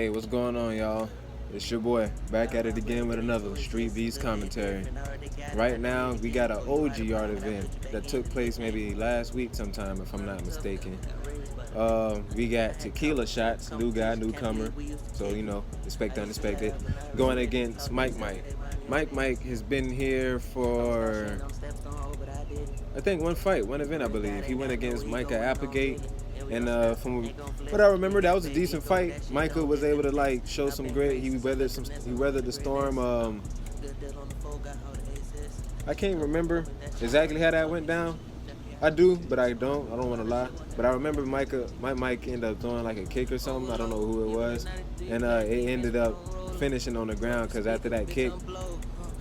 Hey, what's going on, y'all? It's your boy, back at it again with another Streetbeefs commentary. Right now, we got an OG yard event that took place maybe last week sometime, if I'm not mistaken. We got Tequila shots, new guy, newcomer, so expect the unexpected, going against Mike. Mike has been here for, I think, one event, I believe. He went against Micah Applegate. And from what I remember, that was a decent fight. Micah was able to show some grit. He weathered the storm. I can't remember exactly how that went down. I do, but I don't want to lie. But I remember Mike ended up throwing like a kick or something. I don't know who it was, and it ended up finishing on the ground because after that kick,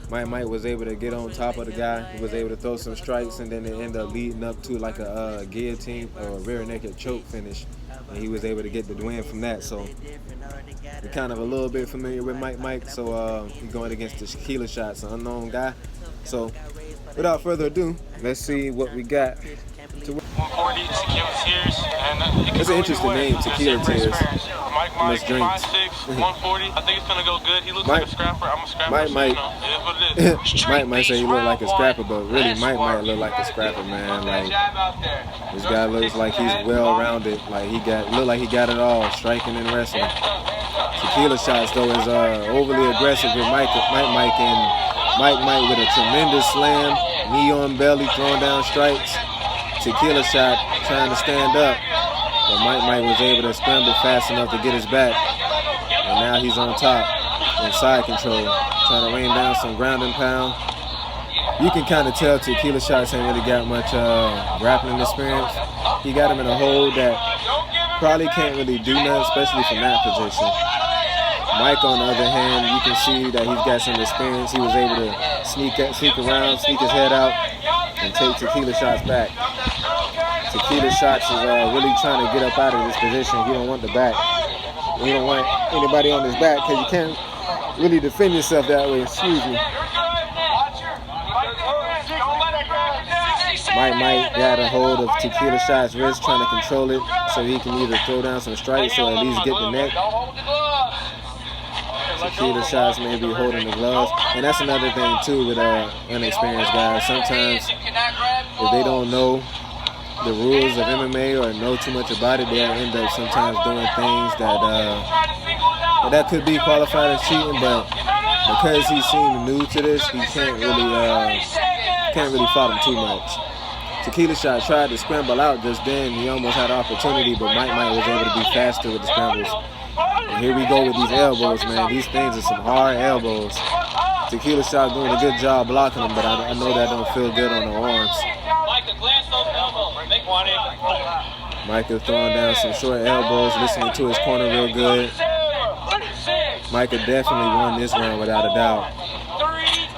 Mike was able to get on top of the guy. He was able to throw some strikes, and then it ended up leading up to like a guillotine or a rear naked choke finish. And he was able to get the win from that. So we're kind of a little bit familiar with Mike. So he's going against the Tequila shots, an unknown guy. So without further ado, let's see what we got. 140 Tequila Tears, and it's an interesting name, Tequila Tears. Mike, 5'6", 140. I think it's gonna go good. He looks like a scrapper. I'm a scrapper. It is what it is. Mike might say he look like a scrapper, but really Mike might look like a scrapper, man. Like, this guy looks like he's well-rounded. Like look like he got it all, striking and wrestling. Tequila shots though is overly aggressive with Mike, and Mike with a tremendous slam, knee on belly, throwing down strikes. Tequila shot trying to stand up, but Mike was able to scramble fast enough to get his back, and now he's on top in side control, trying to rain down some ground and pound. You can kind of tell Tequila shots ain't really got much grappling experience. He got him in a hold that probably can't really do nothing, especially from that position. Mike, on the other hand, you can see that he's got some experience. He was able to sneak around, sneak his head out, and take Tequila shots back. Tequila shots is really trying to get up out of this position. He don't want the back. He don't want anybody on his back because you can't really defend yourself that way. Excuse me. Mike got a hold of Tequila shots' wrist, trying to control it so he can either throw down some strikes or at least get the neck. Tequila shots may be holding the gloves, and that's another thing too with unexperienced guys. Sometimes if they don't know the rules of MMA or know too much about it, they'll end up sometimes doing things that could be qualified as cheating. But because he seemed new to this, he can't really fault him too much. Tequila shot tried to scramble out just then. He almost had an opportunity, but Mike was able to be faster with the scrambles. And here we go with these elbows, man. These things are some hard elbows. Tequila shot doing a good job blocking them, but I know that don't feel good on the arms. Micah throwing down some short elbows, listening to his corner real good. Micah definitely won this round without a doubt.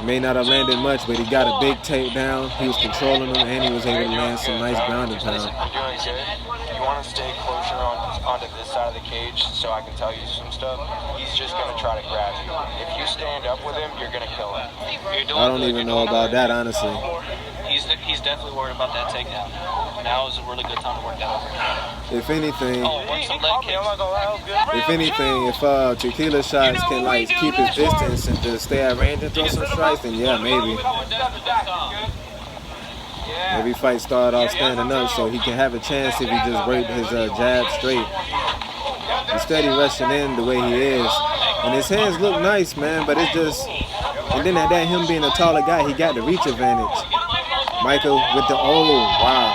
May not have landed much, but he got a big takedown. He was controlling him, and he was able to land some nice ground and pound. You want to stay closer onto this side of the cage so I can tell you some stuff. He's just going to try to grab you. If you stand up with him, you're going to kill him. I don't even know about that, honestly. He's definitely worried about that takedown. Now is a really good time to work that over. If anything, if Tequila shots can keep his distance and just stay at range and throw some strikes, then yeah, maybe. Maybe fight start off standing up so he can have a chance if he just break his jab straight. He's steady rushing in the way he is. And his hands look nice, man, but it's just, and then at that, him being a taller guy, he got the reach advantage. Michael with the, wow.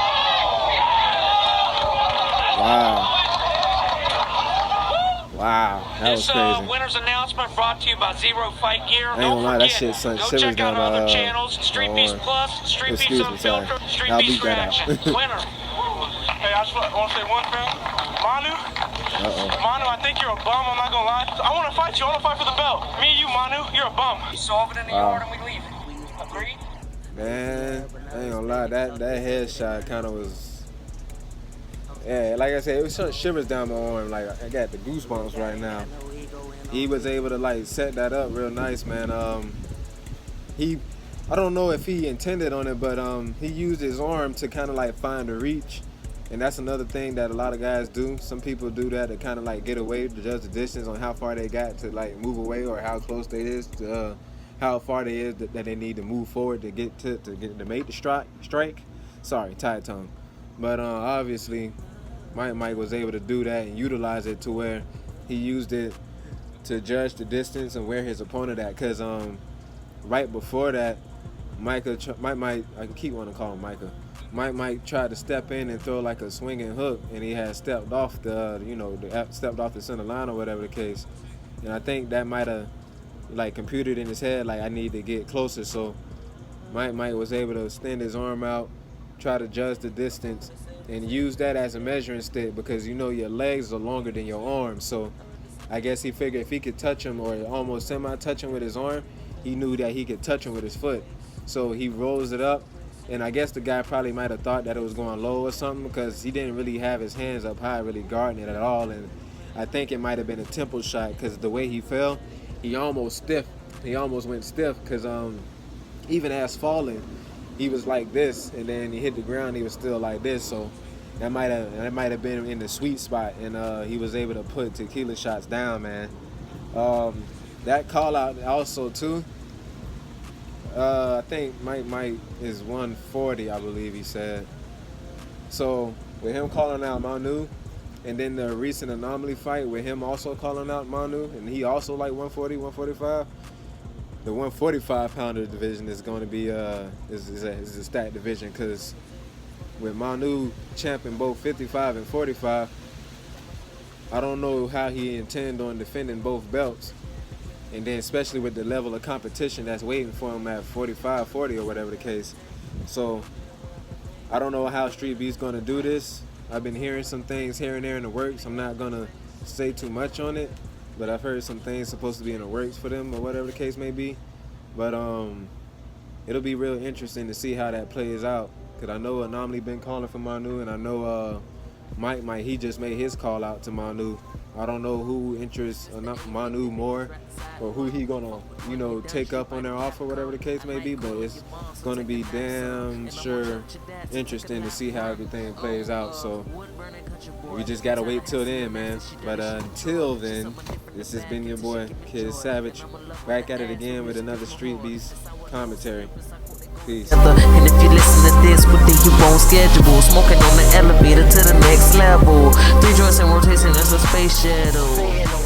Wow, that was crazy. This winner's announcement brought to you by Zero Fight Gear. I ain't gonna lie, that shit sent shivers down my other channels, Streetbeefs Plus, Streetbeefs Unfiltered, Streetbeefs Reaction. Winner. Hey, I just want to say one thing. Manu, I think you're a bum, I'm not gonna lie. I want to fight you, I want to fight for the belt. Me and you, Manu, you're a bum. We solve it in the yard and we leave. Agreed? Man, I ain't gonna lie, that headshot kind of was, yeah, like I said, it was shivers down my arm. Like, I got the goosebumps right now. He was able to set that up real nice, man. I don't know if he intended on it, but he used his arm to kind of find a reach And that's another thing that a lot of guys do. Some people do that to kind of like get away, to judge the distance on how far they got to like move away, or how close they is to how far they is that they need to move forward to get to make the strike. Sorry, tight tongue. But obviously, Mike was able to do that and utilize it to where he used it to judge the distance and where his opponent at. Cause right before that, Mike, I keep wanting to call him Micah. Mike tried to step in and throw like a swinging hook, and he had stepped off the center line or whatever the case. And I think that might have like computed in his head like I need to get closer. So Mike was able to extend his arm out, try to judge the distance, and use that as a measuring stick, because you know your legs are longer than your arms. So I guess he figured if he could touch him or almost semi-touch him with his arm, he knew that he could touch him with his foot. So he rolls it up. And I guess the guy probably might have thought that it was going low or something, because he didn't really have his hands up high, really guarding it at all. And I think it might have been a tempo shot, because the way he fell, he almost went stiff, because even as falling, he was like this, and then he hit the ground, he was still like this. So that might have been in the sweet spot, and he was able to put Tequila shots down, man. That call out also too. I think Mike is 140, I believe he said. So with him calling out Manu, and then the recent Anomaly fight with him also calling out Manu, and he also like 140, 145. The 145-pounder division is going to be is a stacked division, because with Manu champing both 55 and 45, I don't know how he intend on defending both belts. And then especially with the level of competition that's waiting for him at 45, 40 or whatever the case. So I don't know how Streetbeefs going to do this. I've been hearing some things here and there in the works. I'm not going to say too much on it, but I've heard some things supposed to be in the works for them or whatever the case may be. But it'll be real interesting to see how that plays out, because I know Anomaly been calling for Manu, and I know Mike, he just made his call out to Manu. I don't know who interests Manu more, or who he gonna, take up on their offer, whatever the case may be. But it's gonna be damn sure interesting to see how everything plays out. So we just gotta wait till then, man. But until then, this has been your boy Kid Savage, back at it again with another Streetbeefs commentary. Peace. And if you listen to this, what then you won't schedule? Smoking on the elevator to the next level. 3 joints in rotation, that's a space shuttle.